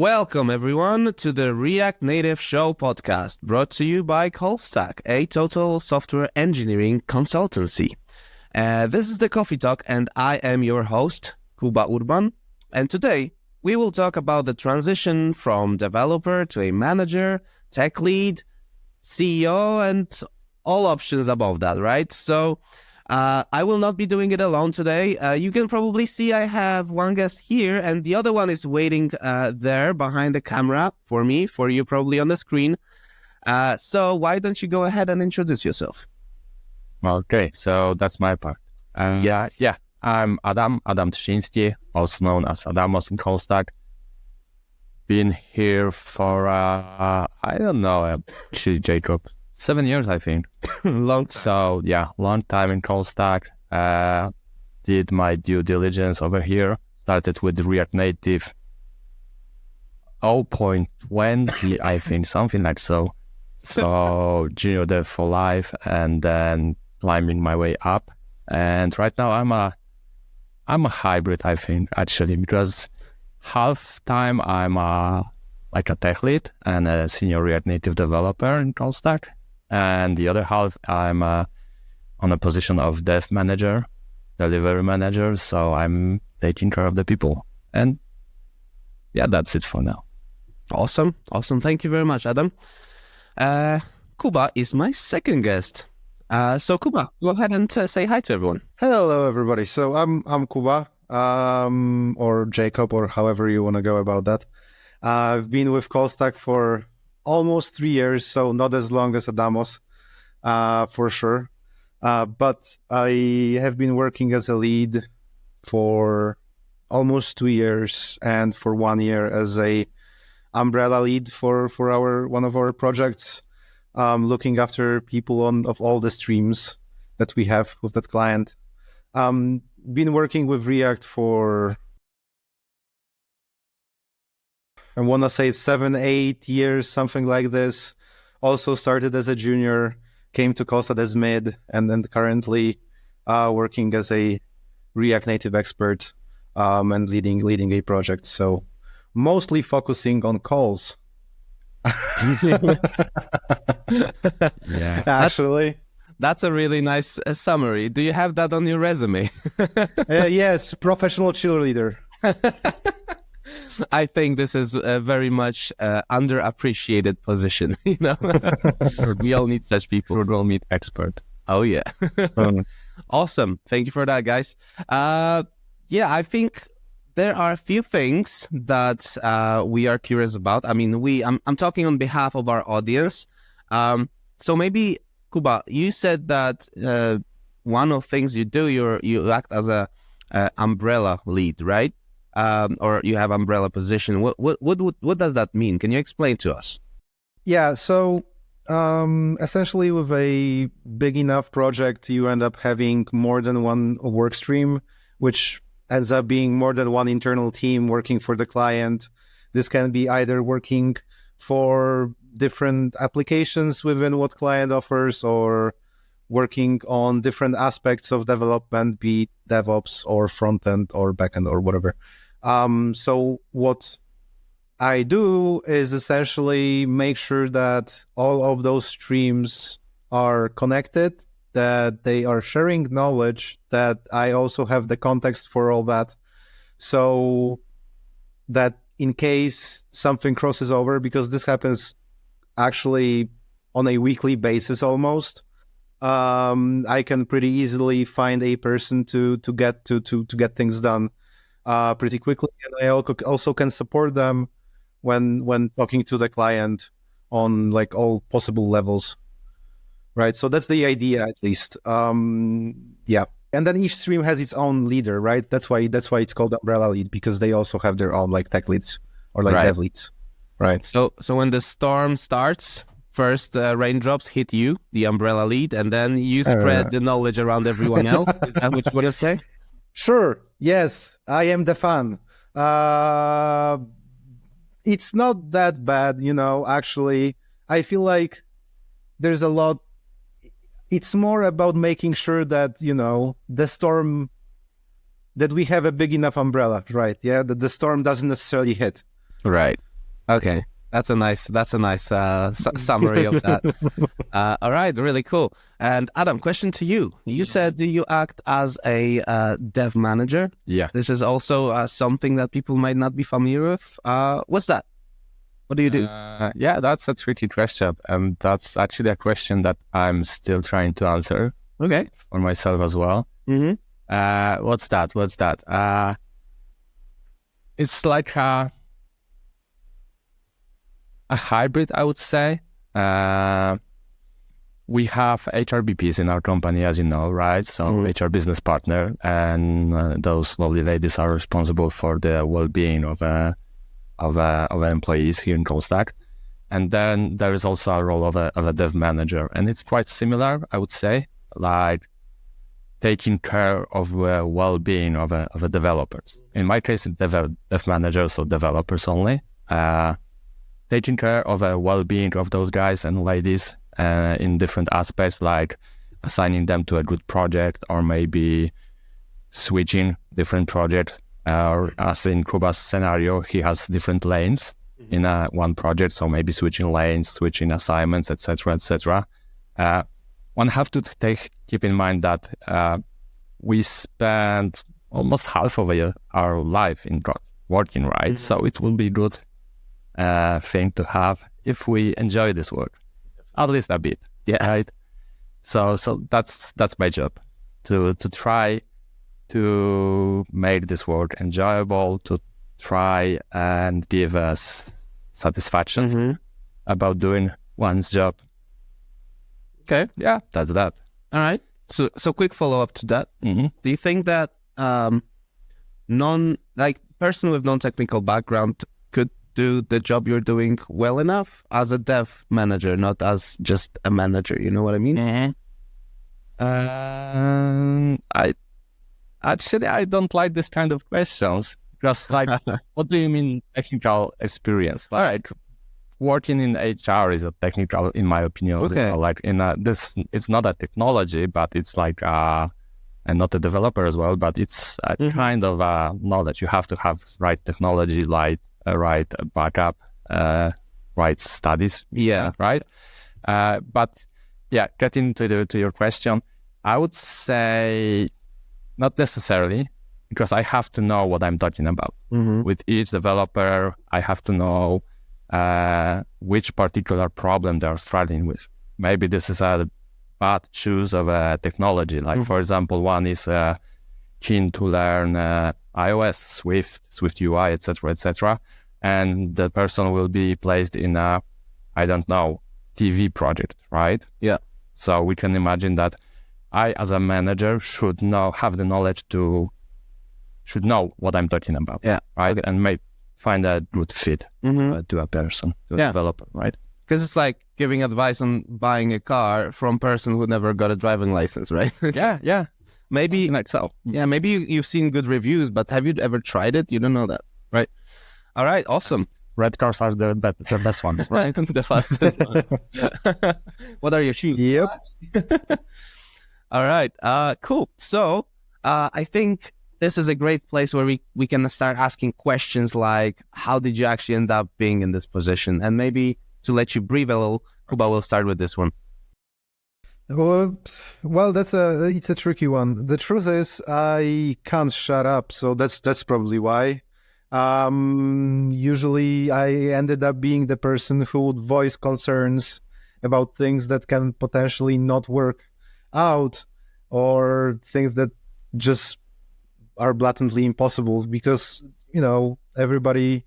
Welcome, everyone, to the React Native Show podcast, brought to you by Callstack, a total software engineering consultancy. This is the Coffee Talk, and I am your host, Kuba Urban. And today, we will talk about the transition from developer to a manager, tech lead, CEO, and all options above that, right? So I will not be doing it alone today. You can probably see I have one guest here, and the other one is waiting there behind the camera for me, for you probably on the screen. So why don't you go ahead and introduce yourself? Okay, so that's my part. Yes. Yeah, I'm Adam Trzciński, also known as Adamos in Callstack. Been here for, I don't know, actually, Jakub, 7 years, I think. Long time. So, yeah, long time in Callstack. Did my due diligence over here. Started with React Native 0.20, I think, something like so. So, junior dev for life, and then climbing my way up. And right now, I'm a hybrid, I think, actually, because half time I'm like a tech lead and a senior React Native developer in Callstack. And the other half, I'm on a position of dev manager, delivery manager. So I'm taking care of the people. And yeah, that's it for now. Awesome. Thank you very much, Adam. Kuba is my second guest. So Kuba, go ahead and say hi to everyone. Hello, everybody. So I'm Kuba, or Jakub, or however you want to go about that. I've been with Callstack for almost 3 years, so not as long as Adamos, for sure. But I have been working as a lead for almost 2 years, and for 1 year as a umbrella lead for one of our projects, looking after people of all the streams that we have with that client. Been working with React for, I want to say 7-8 years, something like this. Also started as a junior, came to Callstack as mid, and then currently working as a React Native expert and leading a project. So mostly focusing on calls. Yeah, actually. That's a really nice summary. Do you have that on your resume? Yes, professional cheerleader. I think this is a very much underappreciated position. You know, we all need such people. we will meet expert. Oh yeah, awesome. Thank you for that, guys. Yeah, I think there are a few things that we are curious about. I mean, I'm talking on behalf of our audience. So maybe Kuba, you said that one of the things you do, you act as a umbrella lead, right? Or you have umbrella position. What does that mean? Can you explain to us? Yeah, so essentially with a big enough project, you end up having more than one work stream, which ends up being more than one internal team working for the client. This can be either working for different applications within what client offers, or working on different aspects of development, be it DevOps or front-end or back-end or whatever. So what I do is essentially make sure that all of those streams are connected, that they are sharing knowledge, that I also have the context for all that, so that in case something crosses over, because this happens actually on a weekly basis almost, I can pretty easily find a person to get things done pretty quickly, and I also can support them when talking to the client on like all possible levels. Right, so that's the idea, at least. Yeah, and then each stream has its own leader, right? That's why it's called umbrella lead, because they also have their own like tech leads or like dev leads, right? So when the storm starts, first raindrops hit you, the umbrella lead, and then you spread the knowledge around everyone else. Is that what you want to say? Sure. Yes, I am the fan. It's not that bad, actually. I feel like there's a lot. It's more about making sure that, the storm, that we have a big enough umbrella, right? Yeah, that the storm doesn't necessarily hit. Right. Okay, that's a nice summary of that. All right, really cool. And Adam, question to you. You said that you act as a dev manager. Yeah. This is also something that people might not be familiar with. What's that? What do you do? Yeah, that's a tricky question, and that's actually a question that I'm still trying to answer. Okay. For myself as well. Mm-hmm. What's that? It's like a hybrid, I would say. We have HRBPs in our company, as you know, right? So HR business partner, and those lovely ladies are responsible for the well-being of employees here in Callstack. And then there is also a role of a dev manager, and it's quite similar, I would say, like taking care of the well-being of a developers. In my case, it's dev manager, so developers only. Taking care of the well-being of those guys and ladies in different aspects, like assigning them to a good project, or maybe switching different project. Or as in Kuba's scenario, he has different lanes in one project, so maybe switching lanes, switching assignments, etc., etc. One have to keep in mind that we spend almost half of our life in working, right? So it will be good thing to have if we enjoy this work, at least a bit. Yeah, right. So that's my job, to try to make this work enjoyable, to try and give us satisfaction about doing one's job. Okay. Yeah, that's that. All right. So quick follow-up to that. Mm-hmm. Do you think that person with non-technical background could do the job you're doing well enough as a dev manager, not as just a manager? You know what I mean? I don't like this kind of questions, because like, what do you mean technical experience? Like, working in HR is a technical, in my opinion. Okay. Like this, it's not a technology, but it's like, and not a developer as well, but it's a kind of knowledge. You have to have right technology, right backup, right studies. Yeah. Right. But yeah, getting to your question, I would say not necessarily, because I have to know what I'm talking about. With each developer, I have to know which particular problem they're struggling with. Maybe this is a bad choice of a technology. Like, for example, one is keen to learn iOS, Swift UI, etc., etc., and the person will be placed in a, I don't know, TV project, right? Yeah. So we can imagine that I, as a manager, should have the knowledge should know what I'm talking about. Yeah. Right. Okay. And find a good fit to a person, to a developer, right? Because it's like giving advice on buying a car from a person who never got a driving license, right? Yeah. Maybe something like so. Yeah, maybe you've seen good reviews, but have you ever tried it? You don't know that, right? All right, awesome. Red cars are the best ones, right? The fastest one. What are your shoes? Yep. All right, cool. So I think this is a great place where we can start asking questions like, how did you actually end up being in this position? And maybe to let you breathe a little, Kuba will start with this one. Well, it's a tricky one. The truth is, I can't shut up, so that's probably why. Usually, I ended up being the person who would voice concerns about things that can potentially not work out, or things that just are blatantly impossible, because everybody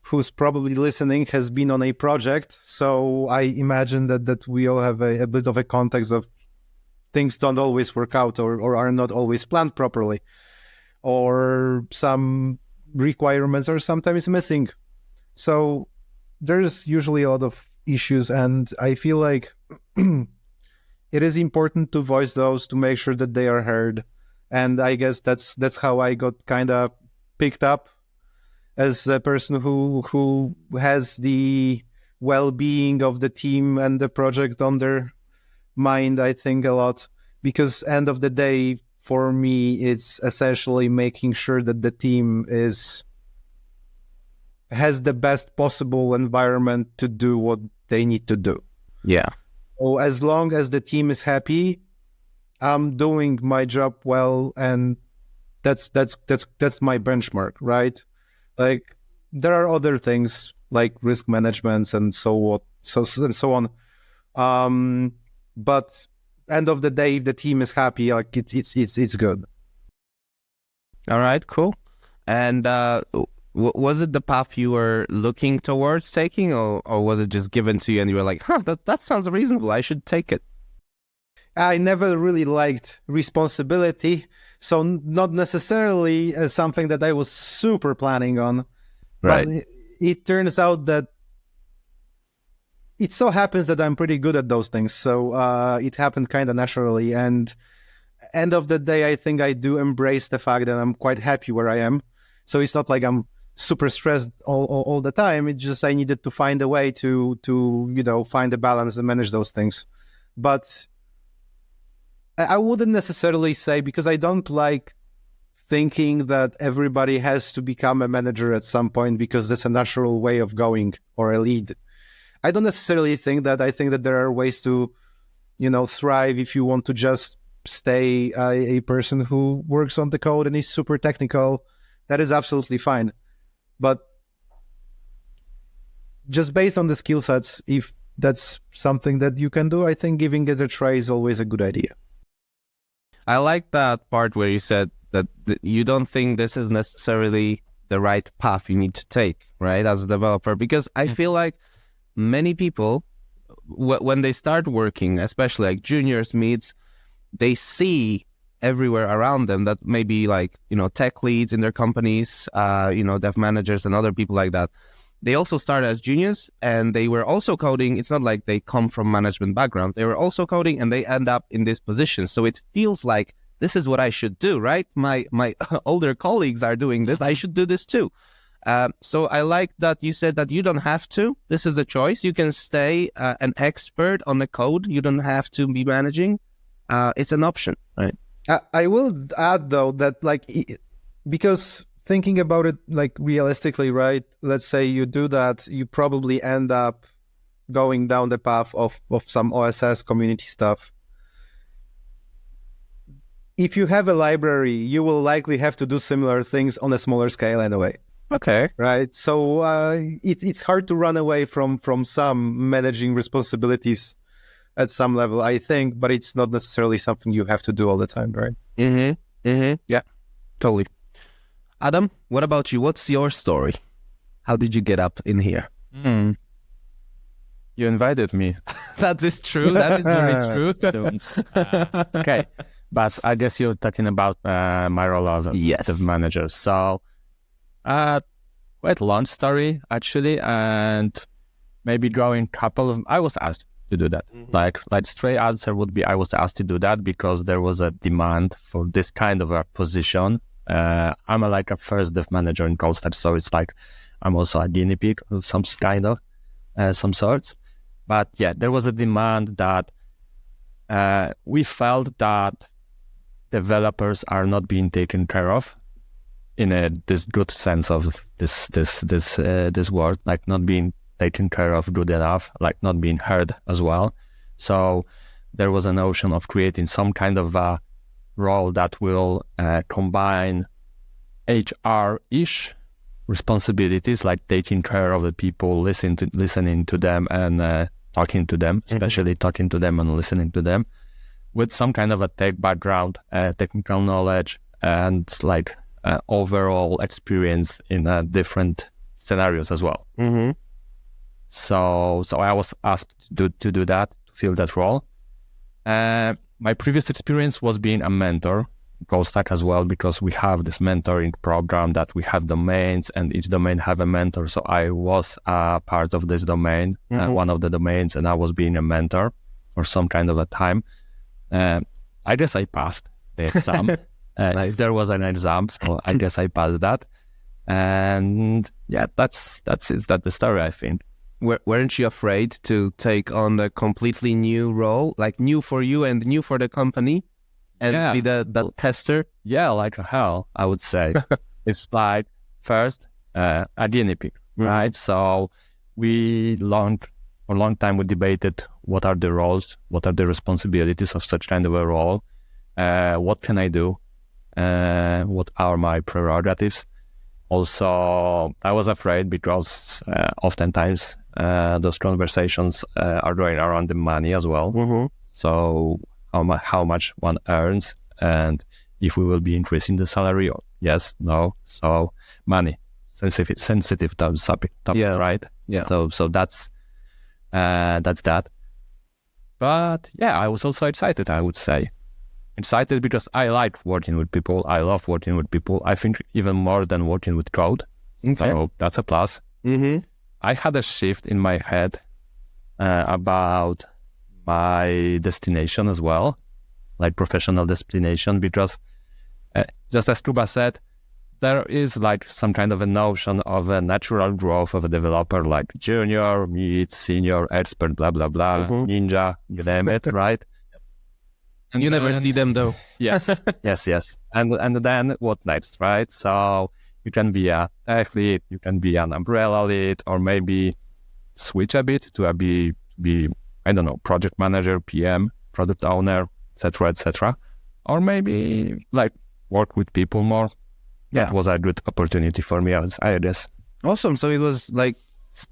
who's probably listening has been on a project, so I imagine that we all have a bit of a context of things don't always work out, or are not always planned properly, or some requirements are sometimes missing. So there's usually a lot of issues, and I feel like it is important to voice those, to make sure that they are heard. And I guess that's how I got kind of picked up as a person who has the well-being of the team and the project on their mind, I think, a lot. Because end of the day, for me, it's essentially making sure that the team is has the best possible environment to do what they need to do. Yeah. So as long as the team is happy, I'm doing my job well, and that's my benchmark, right? Like, there are other things like risk management and so on. But end of the day, if the team is happy, like it's good. All right, cool. And was it the path you were looking towards taking, or was it just given to you and you were like, that sounds reasonable, I should take it? I never really liked responsibility, so not necessarily something that I was super planning on. Right. But it turns out that it so happens that I'm pretty good at those things. So it happened kind of naturally. And end of the day, I think I do embrace the fact that I'm quite happy where I am. So it's not like I'm super stressed all the time. It's just I needed to find a way to find a balance and manage those things. But I wouldn't necessarily say, because I don't like thinking that everybody has to become a manager at some point because that's a natural way of going, or a lead. I don't necessarily think that. I think that there are ways to, thrive if you want to just stay a person who works on the code and is super technical. That is absolutely fine. But just based on the skill sets, if that's something that you can do, I think giving it a try is always a good idea. I like that part where you said that you don't think this is necessarily the right path you need to take, right, as a developer, because I feel like many people, when they start working, especially like juniors, mids, they see everywhere around them that maybe like, tech leads in their companies, dev managers and other people like that. They also started as juniors and they were also coding. It's not like they come from management background. They were also coding and they end up in this position. So it feels like this is what I should do, right? My older colleagues are doing this. I should do this too. So I like that you said that you don't have to. This is a choice. You can stay an expert on the code. You don't have to be managing. It's an option, right? I will add though that because thinking about it like realistically, right? Let's say you do that, you probably end up going down the path of some OSS community stuff. If you have a library, you will likely have to do similar things on a smaller scale anyway. Okay. Right. So it's hard to run away from some managing responsibilities at some level, I think, but it's not necessarily something you have to do all the time, right? Yeah, totally. Adam, what about you? What's your story? How did you get up in here? You invited me. That is true. That is very true. Okay. But I guess you're talking about my role as a dev manager. So, quite long story, actually. And maybe going I was asked to do that. Like straight answer would be I was asked to do that because there was a demand for this kind of a position. I'm like a first dev manager in Callstack, so it's like I'm also a guinea pig of some kind of some sorts. But yeah, there was a demand that we felt that developers are not being taken care of in this good sense of this word, like not being taken care of good enough, like not being heard as well. So there was a notion of creating some kind of a role that will combine HR-ish responsibilities, like taking care of the people, listening to them and talking to them, especially talking to them and listening to them, with some kind of a tech background, technical knowledge, and like overall experience in different scenarios as well. So I was asked to do that, to fill that role. My previous experience was being a mentor in Callstack as well, because we have this mentoring program that we have domains and each domain have a mentor. So I was a part of this domain, one of the domains, and I was being a mentor for some kind of a time. I guess I passed the exam. If there was an exam, so I guess I passed that. And yeah, that's the story, I think. Weren't you afraid to take on a completely new role, like new for you and new for the company, and be the tester? Yeah, like hell, I would say. It's like first a guinea pig, right? So for a long time we debated what are the roles, what are the responsibilities of such kind of a role, what can I do, what are my prerogatives. Also, I was afraid because oftentimes those conversations are going around the money as well. So how much one earns, and if we will be increasing the salary, or yes, no. So money, sensitive topic, right? Yeah. So that's that. But yeah, I was also excited, I would say. Excited because I like working with people. I love working with people. I think even more than working with code. Okay. So that's a plus. I had a shift in my head about my destination as well, like professional destination, because just as Kuba said, there is like some kind of a notion of a natural growth of a developer, like junior, mid, senior, expert, blah, blah, blah, ninja, you name it, right? And you never see them though. Yes. And then what next, right? So you can be a tech lead, you can be an umbrella lead, or maybe switch a bit to be I don't know, project manager, PM, product owner, etc. Or maybe like work with people more. Yeah. That was a good opportunity for me, I guess. Awesome. So it was like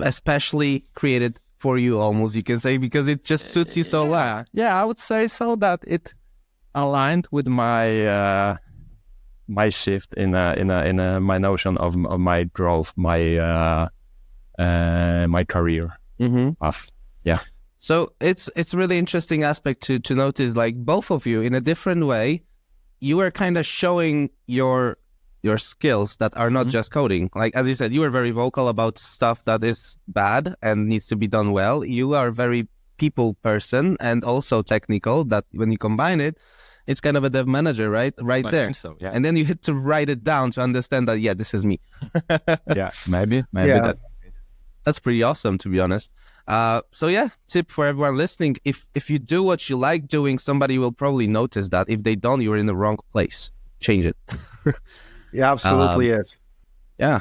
especially created for you, almost, you can say, because it just suits you so well. Yeah, I would say so, that it aligned with my my shift in my notion of my growth, my my career path. Yeah. So it's really interesting aspect to notice, like both of you in a different way, you were kind of showing your skills that are not just coding. Like, as you said, you were very vocal about stuff that is bad and needs to be done well. You are a very people person and also technical, that when you combine it, it's kind of a dev manager, right? Right I there. think so, yeah. And then you hit to write it down to understand that, yeah, this is me. Yeah, maybe Yeah. That's pretty awesome, to be honest. So yeah, tip for everyone listening: if you do what you like doing, somebody will probably notice that. If they don't, you're in the wrong place. Change it. Yeah, absolutely, yes. Yeah.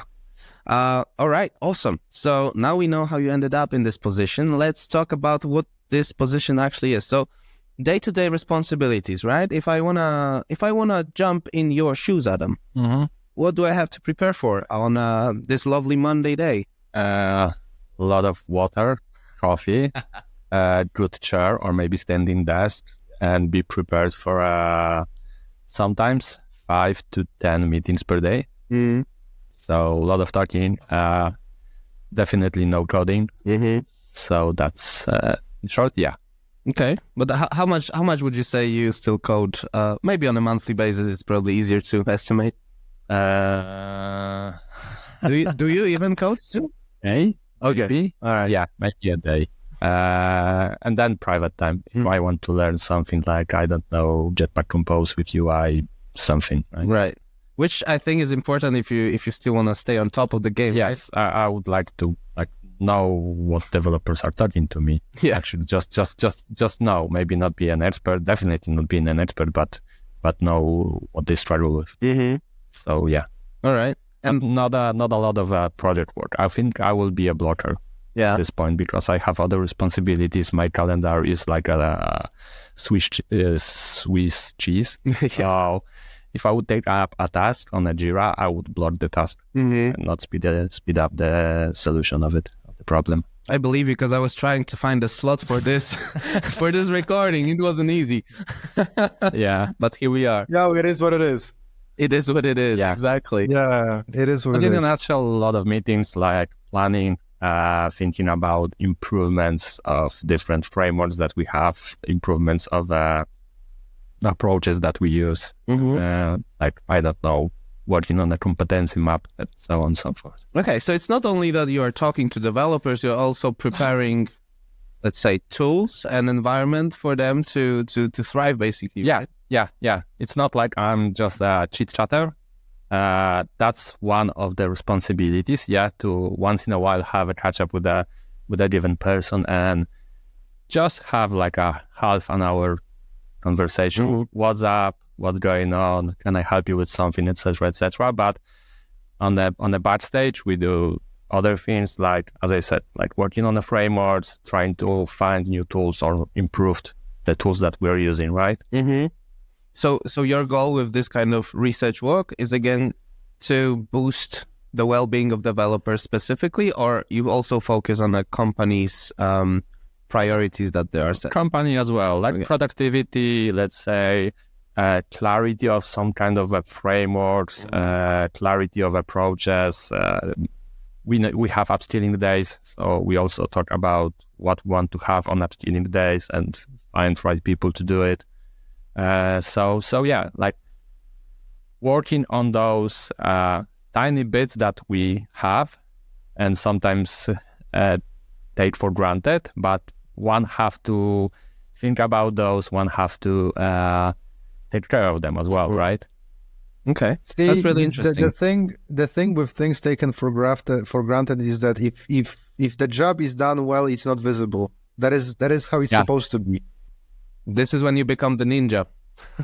All right. Awesome. So now we know how you ended up in this position. Let's talk about what this position actually is. So day-to-day responsibilities, right? If I wanna jump in your shoes, Adam, what do I have to prepare for on this lovely Monday day? A lot of water, coffee, good chair, or maybe standing desk, and be prepared for sometimes 5 to 10 meetings per day. So a lot of talking, definitely no coding. So that's in short, yeah. Okay, but how much would you say you still code? Maybe on a monthly basis, it's probably easier to estimate. Do you even code still? Hey, Okay, maybe? all right. Yeah, maybe a day. And then private time. If I want to learn something like, I don't know, Jetpack Compose with UI, something. Right. Which I think is important if you still want to stay on top of the game. Yes, I would like to know what developers are talking to me. Yeah. Actually, just know. Maybe not be an expert. Definitely not being an expert, but know what they struggle with. Mm-hmm. So yeah. All right. And not a lot of project work. I think I will be a blocker at this point because I have other responsibilities. My calendar is like a Swiss cheese. So if I would take up a task on a Jira, I would block the task and not speed up the solution of it, of the problem. I believe you, because I was trying to find a slot for this for this recording. It wasn't easy. Yeah, but here we are. Yeah, it is what it is. It is what it is. Yeah. Exactly. Yeah, it is what But it in a is. nutshell, a lot of meetings like planning, thinking about improvements of different frameworks that we have, improvements of approaches that we use, like, I don't know, working on a competency map, and so on and so forth. Okay, so it's not only that you are talking to developers, you're also preparing, let's say, tools and environment for them to thrive, basically. Yeah, right? yeah. It's not like I'm just a chit chatter. That's one of the responsibilities. Yeah, to once in a while have a catch up with a given person and just have like a half an hour conversation. What's up? What's going on? Can I help you with something, etc., etc. But on the backstage, we do other things, like, as I said, like working on the frameworks, trying to find new tools or improved the tools that we're using, right? Mm-hmm. So your goal with this kind of research work is, again, to boost the well-being of developers specifically, or you also focus on the company's priorities that they are set? Company as well, like productivity, let's say, clarity of some kind of frameworks, clarity of approaches. We have upskilling days, so we also talk about what we want to have on upskilling days and find right people to do it. So yeah, like working on those tiny bits that we have and sometimes take for granted, but one have to think about those, one have to take care of them as well, right? Okay, See, that's really interesting. The thing with things taken for granted is that if the job is done well, it's not visible. That is how it's supposed to be. This is when you become the ninja.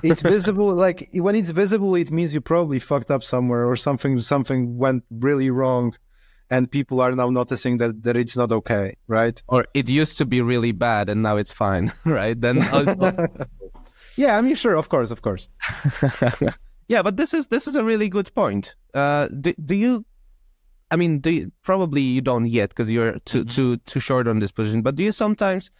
It's visible. Like when it's visible, it means you probably fucked up somewhere or something went really wrong, and people are now noticing that it's not okay, right? Or it used to be really bad and now it's fine, right? Then yeah, I mean, sure, of course. Yeah, but this is a really good point. Do you? I mean, probably you don't yet because you're too short on this position. But do you sometimes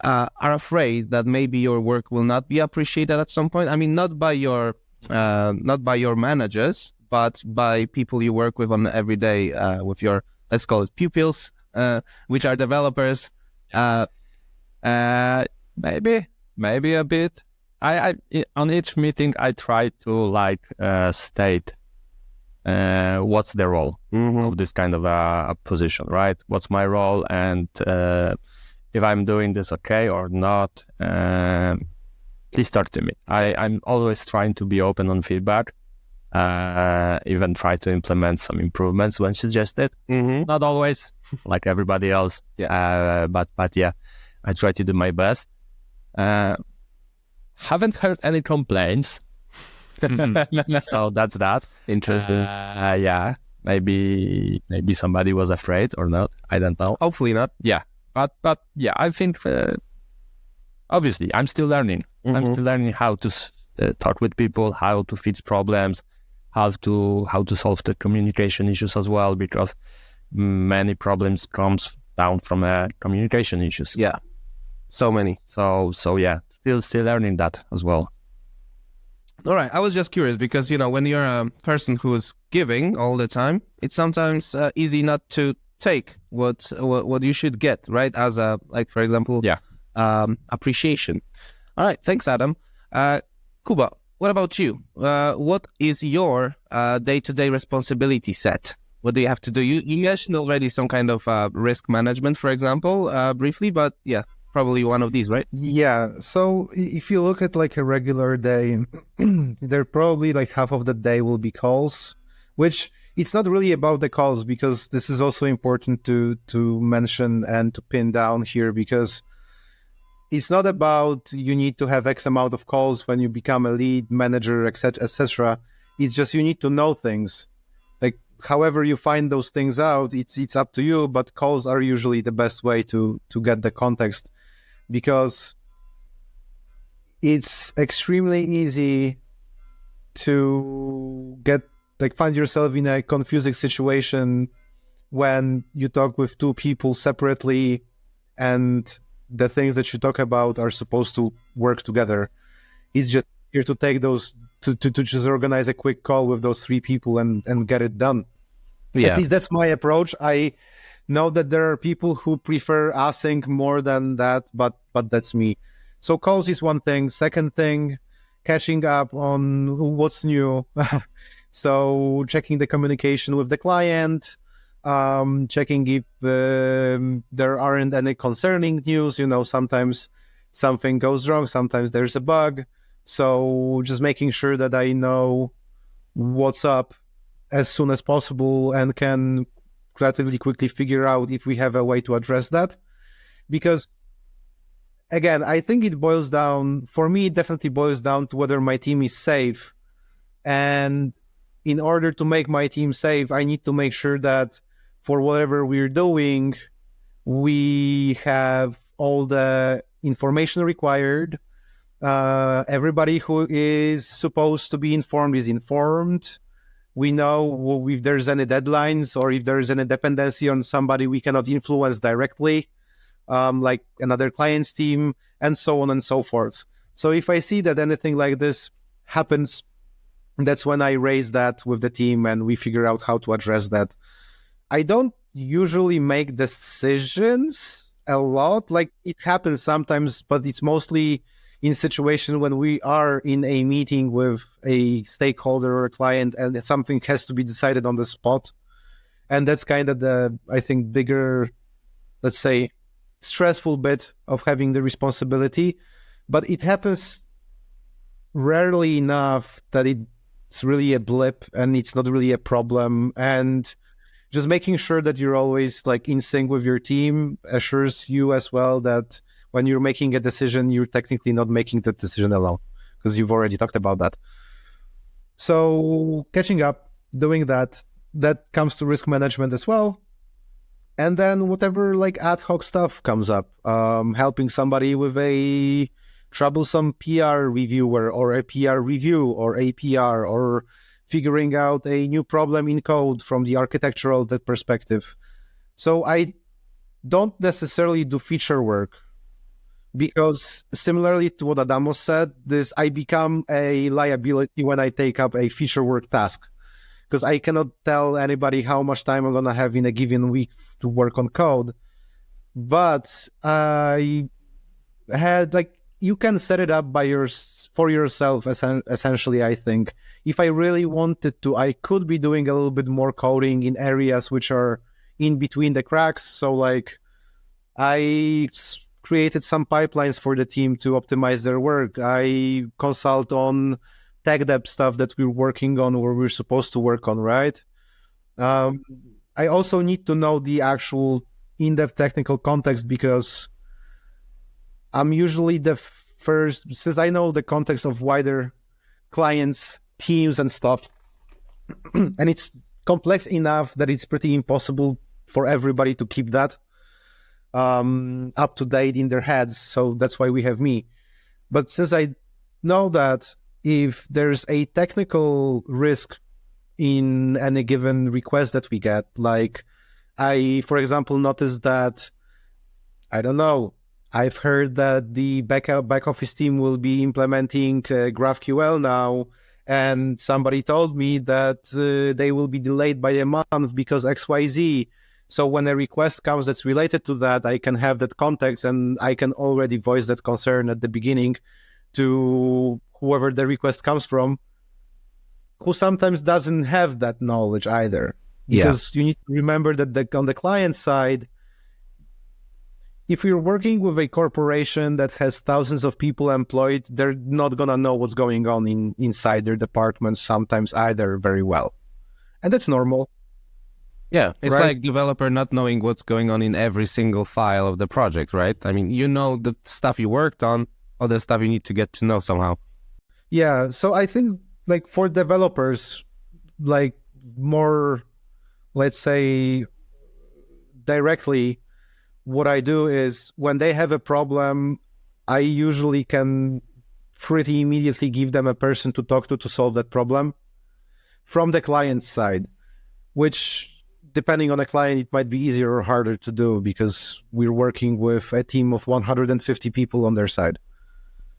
are afraid that maybe your work will not be appreciated at some point? I mean, not by your managers, but by people you work with on every day, with your, let's call it, pupils, which are developers. Maybe a bit. I on each meeting I try to state what's the role of this kind of a position, right? What's my role, and if I'm doing this okay or not, please talk to me. I'm always trying to be open on feedback, even try to implement some improvements when suggested. Not always, like everybody else, but yeah, I try to do my best. Haven't heard any complaints. So that's that. Interesting. Yeah, maybe somebody was afraid or not. I don't know. Hopefully not. Yeah, but yeah, I think obviously I'm still learning. I'm still learning how to talk with people, how to fix problems, how to solve the communication issues as well, because many problems comes down from communication issues. Yeah, so many. So yeah, still learning that as well. All right, I was just curious because, when you're a person who's giving all the time, it's sometimes easy not to take what you should get, right? As a, like, for example, appreciation. All right, thanks, Adam. Kuba, what about you? What is your day-to-day responsibility set? What do you have to do? You mentioned already some kind of risk management, for example, briefly, but yeah, probably one of these, right? Yeah. So if you look at like a regular day, there probably like half of the day will be calls, which it's not really about the calls, because this is also important to mention and to pin down here, because it's not about you need to have X amount of calls when you become a lead manager, etc., etc. It's just you need to know things. Like, however you find those things out, it's up to you. But calls are usually the best way to get the context, because it's extremely easy to find yourself in a confusing situation when you talk with two people separately and the things that you talk about are supposed to work together. It's just here to take those to just organize a quick call with those three people and get it done. Yeah. At least that's my approach. I know that there are people who prefer async more than that, but that's me. So calls is one thing. Second thing, catching up on what's new. So checking the communication with the client, checking if there aren't any concerning news. Sometimes something goes wrong, sometimes there's a bug. So just making sure that I know what's up as soon as possible and can relatively quickly figure out if we have a way to address that. Because again, I think it boils down, for me, it definitely boils down to whether my team is safe. And in order to make my team safe, I need to make sure that for whatever we're doing, we have all the information required. Everybody who is supposed to be informed is informed. We know if there's any deadlines or if there's any dependency on somebody we cannot influence directly, like another client's team, and so on and so forth. So if I see that anything like this happens, that's when I raise that with the team and we figure out how to address that. I don't usually make decisions a lot. Like, it happens sometimes, but it's mostly in situation when we are in a meeting with a stakeholder or a client and something has to be decided on the spot. And that's kind of the, I think, bigger, let's say, stressful bit of having the responsibility. But it happens rarely enough that it's really a blip and it's not really a problem. And just making sure that you're always like in sync with your team assures you as well that when you're making a decision, you're technically not making the decision alone, because you've already talked about that. So catching up, doing that comes to risk management as well. And then whatever like ad hoc stuff comes up, helping somebody with a troublesome PR reviewer or a PR review or APR, or figuring out a new problem in code from the architectural perspective. So I don't necessarily do feature work, because similarly to what Adamo said, I become a liability when I take up a feature work task, because I cannot tell anybody how much time I'm going to have in a given week to work on code. But I had like, you can set it up for yourself, essentially, I think. If I really wanted to, I could be doing a little bit more coding in areas which are in between the cracks. So like, I created some pipelines for the team to optimize their work. I consult on tech debt stuff that we're working on or we're supposed to work on, right? I also need to know the actual in-depth technical context, because I'm usually the first, since I know the context of wider clients, teams and stuff, and it's complex enough that it's pretty impossible for everybody to keep that up to date in their heads. So that's why we have me. But since I know that if there's a technical risk in any given request that we get, like I, for example, noticed that, I don't know, I've heard that the back office team will be implementing GraphQL now, and somebody told me that they will be delayed by a month because XYZ. So when a request comes that's related to that, I can have that context and I can already voice that concern at the beginning to whoever the request comes from, who sometimes doesn't have that knowledge either. Because you need to remember that on the client side, if you're working with a corporation that has thousands of people employed, they're not going to know what's going on inside their departments sometimes either very well. And that's normal. Yeah, it's right? like developer not knowing what's going on in every single file of the project, right? I mean, you know the stuff you worked on, other stuff you need to get to know somehow. Yeah, so I think like for developers, like more, let's say, directly, what I do is when they have a problem, I usually can pretty immediately give them a person to talk to solve that problem from the client side, which depending on the client, it might be easier or harder to do because we're working with a team of 150 people on their side.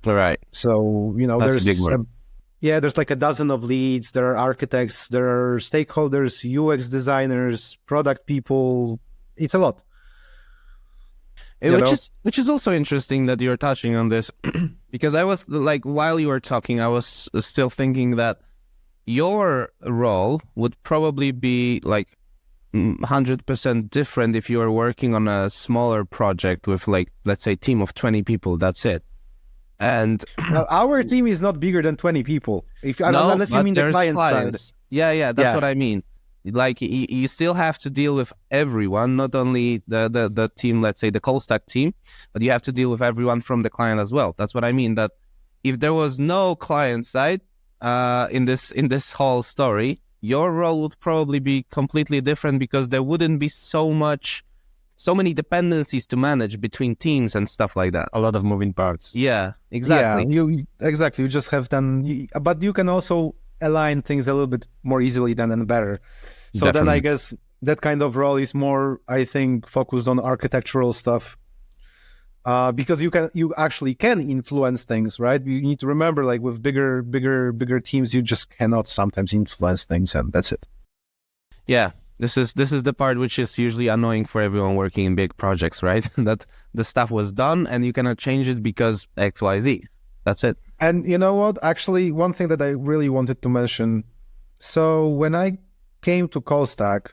All right. So, you know, That's there's a big one. there's like a dozen of leads. There are architects, there are stakeholders, UX designers, product people. It's a lot. Which is also interesting that you're touching on this, because I was like, while you were talking, I was still thinking that your role would probably be like 100% different if you were working on a smaller project with like, let's say, team of 20 people. That's it. And our team is not bigger than 20 people. Unless you mean the client side. Yeah, that's what I mean. Like you still have to deal with everyone, not only the team, let's say the Callstack team, but you have to deal with everyone from the client as well. That's what I mean. That if there was no client side in this whole story, your role would probably be completely different because there wouldn't be so many dependencies to manage between teams and stuff like that. A lot of moving parts. Yeah, exactly. Yeah, you just have but you can also align things a little bit more easily and better. So Definitely. then I guess that kind of role is more, I think, focused on architectural stuff. Because you actually can influence things, right? You need to remember, like with bigger teams, you just cannot sometimes influence things, and that's it. Yeah, this is the part which is usually annoying for everyone working in big projects, right? That the stuff was done and you cannot change it because XYZ. That's it. And you know what? Actually, one thing that I really wanted to mention. So when I came to Callstack,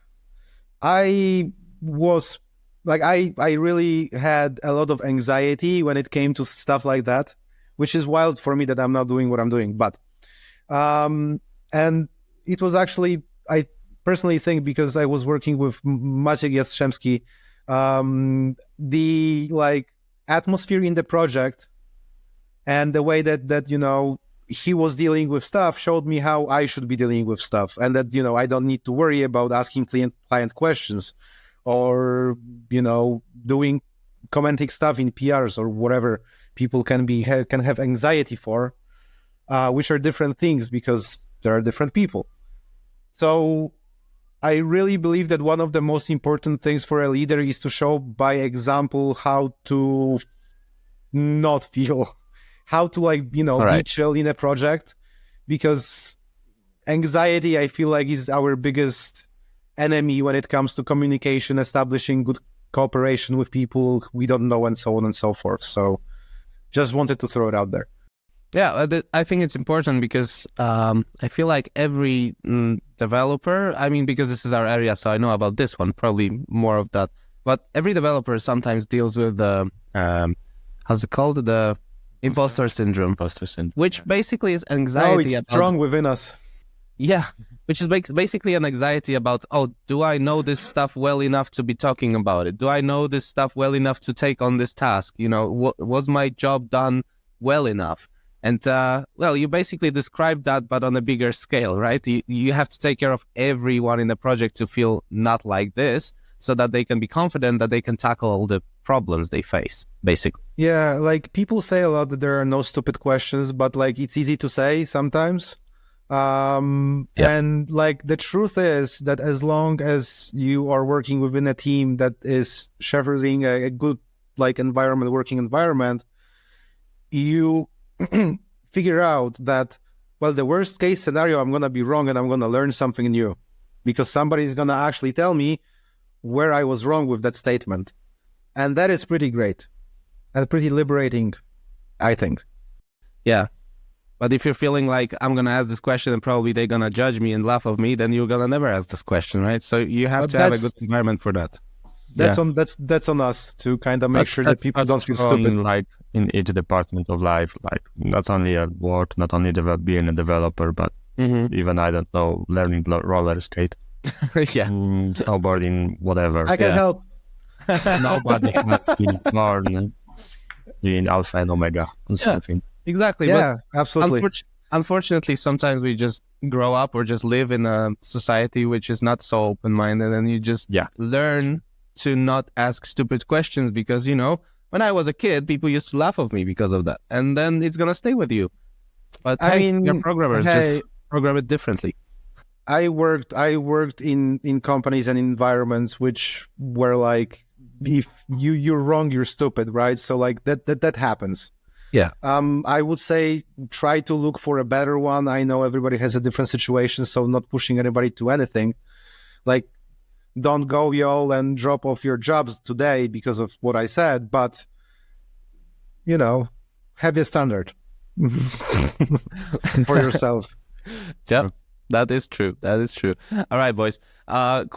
I was like, I really had a lot of anxiety when it came to stuff like that, which is wild for me that I'm not doing what I'm doing. But, and it was actually, I personally think, because I was working with Maciej Trzciński, the like atmosphere in the project and the way that he was dealing with stuff showed me how I should be dealing with stuff, and that I don't need to worry about asking client questions or doing commenting stuff in PRs or whatever people can have anxiety for, which are different things because there are different people. So I really believe that one of the most important things for a leader is to show by example how to not feel, how to be chill in a project, because anxiety, I feel like, is our biggest enemy when it comes to communication, establishing good cooperation with people we don't know, and so on and so forth. So just wanted to throw it out there. Yeah, I think it's important because I feel like every developer, I mean, because this is our area, so I know about this one, probably more of that. But every developer sometimes deals with the, how's it called? The imposter syndrome. Which basically is anxiety. It's strong within us. Yeah, which is basically an anxiety about, do I know this stuff well enough to be talking about it? Do I know this stuff well enough to take on this task? Was my job done well enough? And, you basically described that, but on a bigger scale, right? You have to take care of everyone in the project to feel not like this, so that they can be confident that they can tackle all the problems they face, basically. Yeah, like people say a lot that there are no stupid questions, but like it's easy to say sometimes. And like the truth is that as long as you are working within a team that is shepherding a good working environment, you figure out that, well, the worst case scenario, I'm going to be wrong and I'm going to learn something new because somebody is going to actually tell me where I was wrong with that statement. And that is pretty great and pretty liberating, I think. Yeah. But if you're feeling like I'm going to ask this question and probably they're going to judge me and laugh at me, then you're going to never ask this question, right? So you have to have a good environment for that. That's on us to kind of make sure that people don't feel stupid. Like in each department of life, like not only at work, not only being a developer, but even, I don't know, learning roller skate. Yeah. Snowboarding, whatever. I can help. Nobody can be more doing outside Omega or something. Exactly. Yeah, but absolutely. Unfortunately, sometimes we just grow up or just live in a society which is not so open-minded, and you just learn to not ask stupid questions because, when I was a kid, people used to laugh at me because of that. And then it's going to stay with you. But I mean, you're programmers, just program it differently. I worked in companies and environments which were like, if you're wrong, you're stupid, right? So like that happens. Yeah. I would say try to look for a better one. I know everybody has a different situation, so not pushing anybody to anything. Like, don't go y'all and drop off your jobs today because of what I said, but have a standard for yourself. Yeah, that is true. All right, boys. Another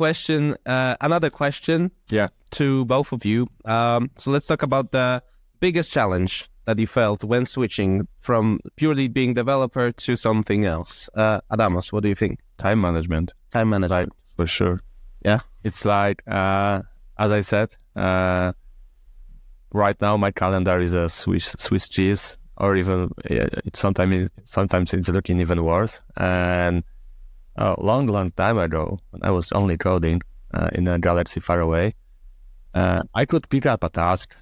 question. Yeah. To both of you. So let's talk about the biggest challenge that you felt when switching from purely being developer to something else. Adamos, what do you think? Time management. For sure. Yeah. It's like, as I said, right now my calendar is a Swiss cheese, or even sometimes it's looking even worse. And a long time ago, when I was only coding in a galaxy far away, I could pick up a task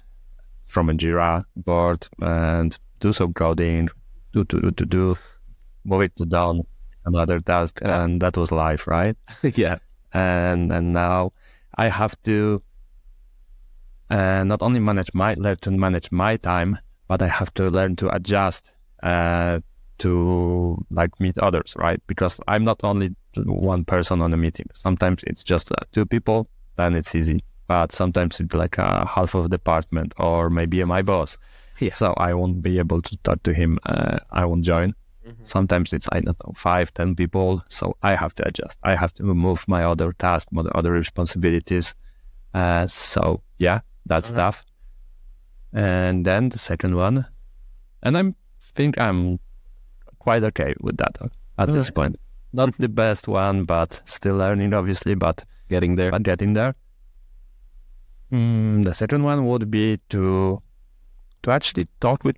from a Jira board and do some coding, move it to down another task, and that was life, right? Yeah. And now I have to not only learn to manage my time, but I have to learn to adjust to like meet others, right? Because I'm not only one person on a meeting. Sometimes it's just two people, then it's easy. But sometimes it's like half of the department or maybe my boss. Yeah. So I won't be able to talk to him. I won't join. Sometimes it's, I don't know, 5-10 people. So I have to adjust. I have to move my other tasks, my other responsibilities. So yeah, that's tough. And then the second one, and I think I'm quite okay with that at this point. Not the best one, but still learning, obviously, but Getting there. The second one would be to actually talk to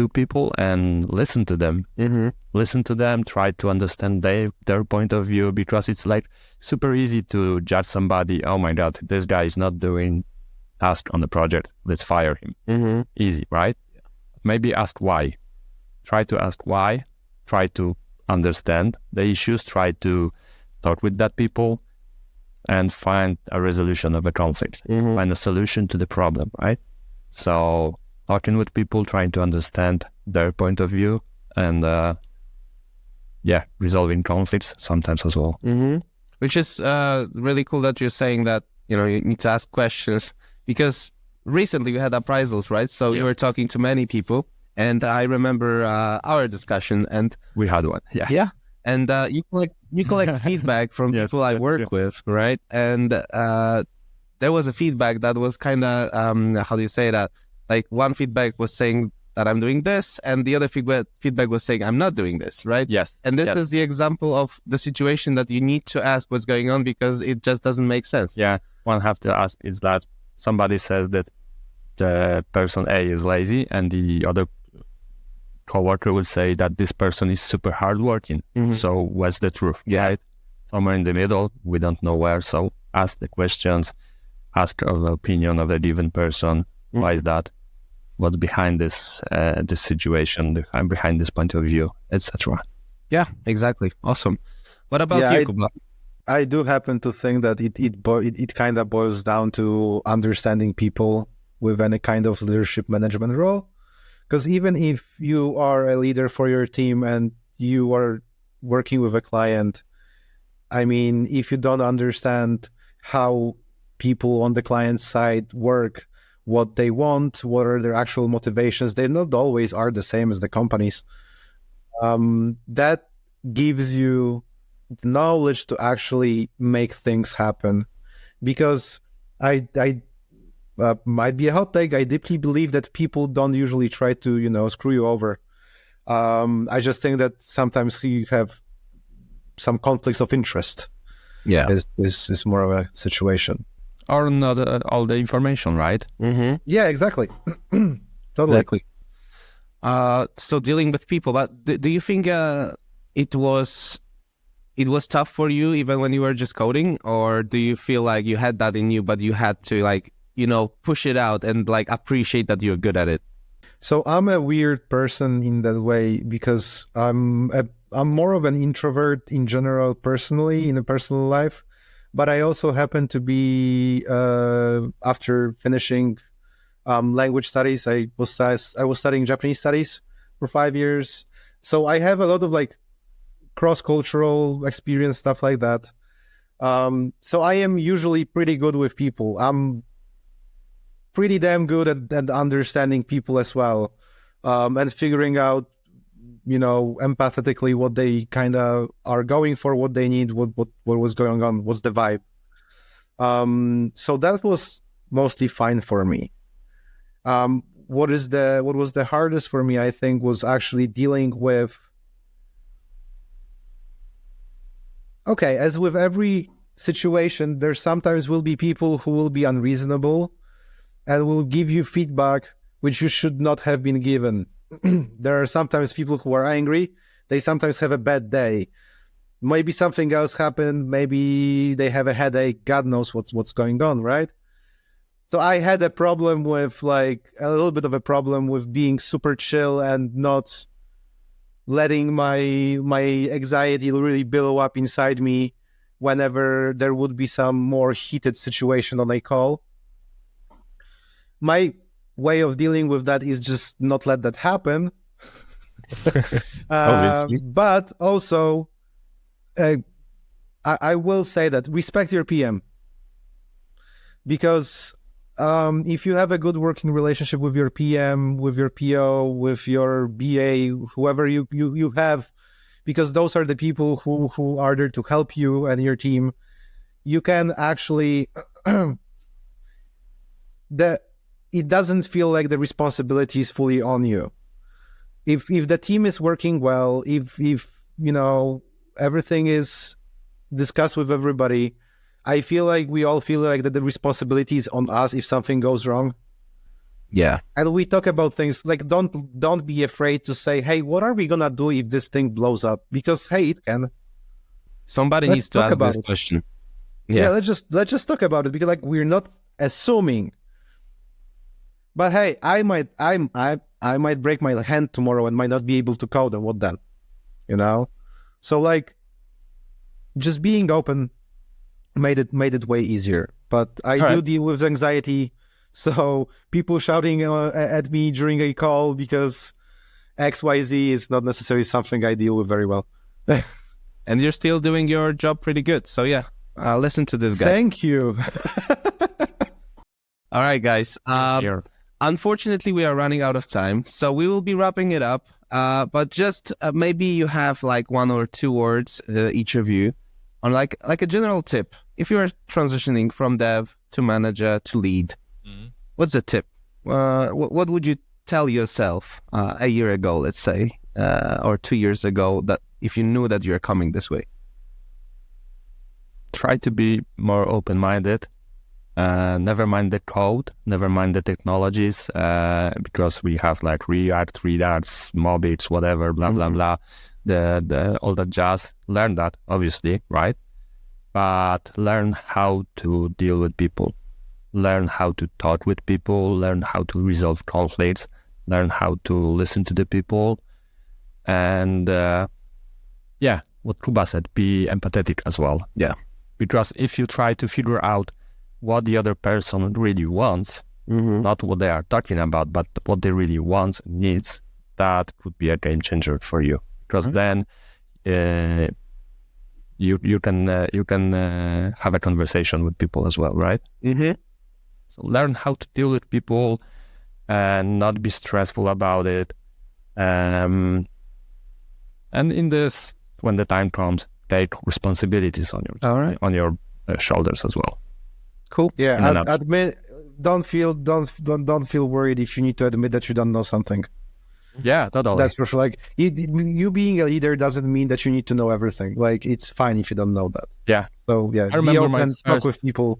people and listen to them. Listen to them, try to understand their point of view, because it's like super easy to judge somebody. Oh my God, this guy is not doing task on the project. Let's fire him. Easy, right? Maybe ask why. Try to ask why. Try to understand the issues. Try to talk with that people and find a resolution of a conflict. Find a solution to the problem, right? So talking with people, trying to understand their point of view, and resolving conflicts sometimes as well. Which is really cool that you're saying that, you need to ask questions, because recently we had appraisals, right? So you were talking to many people, and I remember our discussion, and We had one. Yeah. and you collect feedback from Yes, people I that's work true. with, right? And there was a feedback that was kind of how do you say that? Like one feedback was saying that I'm doing this, and the other feedback was saying I'm not doing this, right? Yes. And this Yes. is the example of the situation that you need to ask what's going on, because it just doesn't make sense. Yeah. One have to ask is that somebody says that the person A is lazy, and the other coworker will say that this person is super hardworking. So what's the truth? Yeah. Right? Somewhere in the middle, we don't know where. So ask the questions, ask of the opinion of a given person. Why is that? What's behind this situation? Behind this point of view, etc. Yeah, exactly. Awesome. What about Yeah, you, Kuba? I do happen to think that it kind of boils down to understanding people with any kind of leadership management role. Because even if you are a leader for your team and you are working with a client, I mean, if you don't understand how people on the client side work, what they want, what are their actual motivations, they not always are the same as the companies. That gives you the knowledge to actually make things happen. Because I might be a hot take. I deeply believe that people don't usually try to, screw you over. I just think that sometimes you have some conflicts of interest. Yeah. Is more of a situation. Or not all the information, right? Yeah, exactly. Totally. Exactly. So dealing with people, but do you think it was tough for you even when you were just coding, or do you feel like you had that in you, but you had to push it out and appreciate that you're good at it? So I'm a weird person in that way, because I'm more of an introvert in general, personally, in a personal life. But I also happen to be after finishing language studies, I was studying Japanese studies for 5 years. So I have a lot of cross-cultural experience, stuff like that. So I am usually pretty good with people. I'm pretty damn good at understanding people as well, and figuring out, empathetically what they kind of are going for, what they need, what was going on, what's the vibe. So that was mostly fine for me. What was the hardest for me, I think, was actually dealing with. Okay, as with every situation, there sometimes will be people who will be unreasonable and will give you feedback which you should not have been given. There are sometimes people who are angry. They sometimes have a bad day. maybe something else happened. Maybe they have a headache. God knows what's going on, right? So I had a problem with a little bit of a problem with being super chill and not letting my anxiety really billow up inside me whenever there would be some more heated situation on a call. My way of dealing with that is just not let that happen. But also, I will say that respect your PM, because if you have a good working relationship with your PM, with your PO, with your BA, whoever you have, because those are the people who are there to help you and your team, you can actually it doesn't feel like the responsibility is fully on you. If the team is working well, if everything is discussed with everybody, I feel like we all feel like that the responsibility is on us if something goes wrong. Yeah. And we talk about things like don't be afraid to say, hey, what are we gonna do if this thing blows up? Because hey, it can. Somebody needs to ask this question. Yeah, let's just talk about it, because like we're not assuming. But hey, I might break my hand tomorrow and might not be able to code, and what then? So like just being open made it way easier. But I do deal with anxiety, so people shouting at me during a call because XYZ is not necessarily something I deal with very well. And you're still doing your job pretty good. So yeah, listen to this guy. Thank you. All right, guys. Unfortunately, we are running out of time, so we will be wrapping it up. But just maybe you have like 1 or 2 words, each of you, on like a general tip. If you are transitioning from dev to manager to lead, what's the tip? What would you tell yourself a year ago, let's say, or 2 years ago, that if you knew that you're coming this way? Try to be more open-minded. Never mind the code, never mind the technologies, because we have like React, Redux, Mobix, whatever, blah, blah, blah. The all that jazz. Learn that, obviously, right? But learn how to deal with people. Learn how to talk with people. Learn how to resolve conflicts. Learn how to listen to the people. And what Kuba said, be empathetic as well. Yeah. Because if you try to figure out what the other person really wants, not what they are talking about, but what they really wants and needs, that could be a game changer for you. Because then you can have a conversation with people as well, right? So learn how to deal with people and not be stressful about it. And in this, when the time comes, take responsibilities on your shoulders as well. Cool. Yeah, admit. Don't feel worried if you need to admit that you don't know something. Yeah, totally. That's for sure. Like you being a leader doesn't mean that you need to know everything. Like it's fine if you don't know that. Yeah. So yeah, be open and talk with people.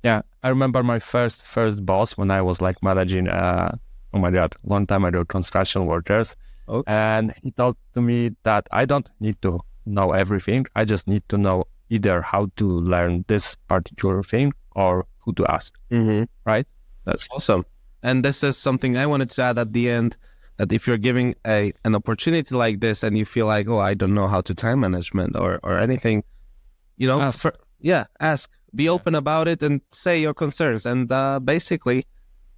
Yeah, I remember my first boss when I was like managing. Oh my God, long time ago, construction workers. Okay. And he told to me that I don't need to know everything. I just need to know either how to learn this particular thing or who to ask. Right? That's awesome. And this is something I wanted to add at the end, that if you're giving an opportunity like this and you feel like, oh, I don't know how to time management or anything, ask. Be open about it and say your concerns. And basically,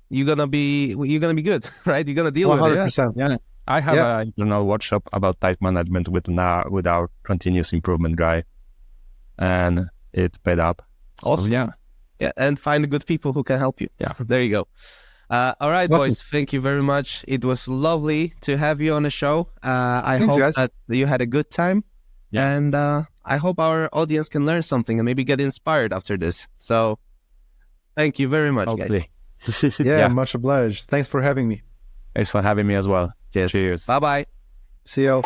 you're gonna be good, right? You're gonna deal 100%. With it. Yeah. I have an internal workshop about time management with our continuous improvement guy, and it paid up. Awesome. So, yeah, and find good people who can help you. Yeah, there you go. All right, awesome. Boys, thank you very much. It was lovely to have you on the show. I hope that you had a good time, and I hope our audience can learn something and maybe get inspired after this. So, thank you very much, guys. Yeah, much obliged. Thanks for having me. Thanks for having me as well. Cheers. Cheers. Bye-bye. See you.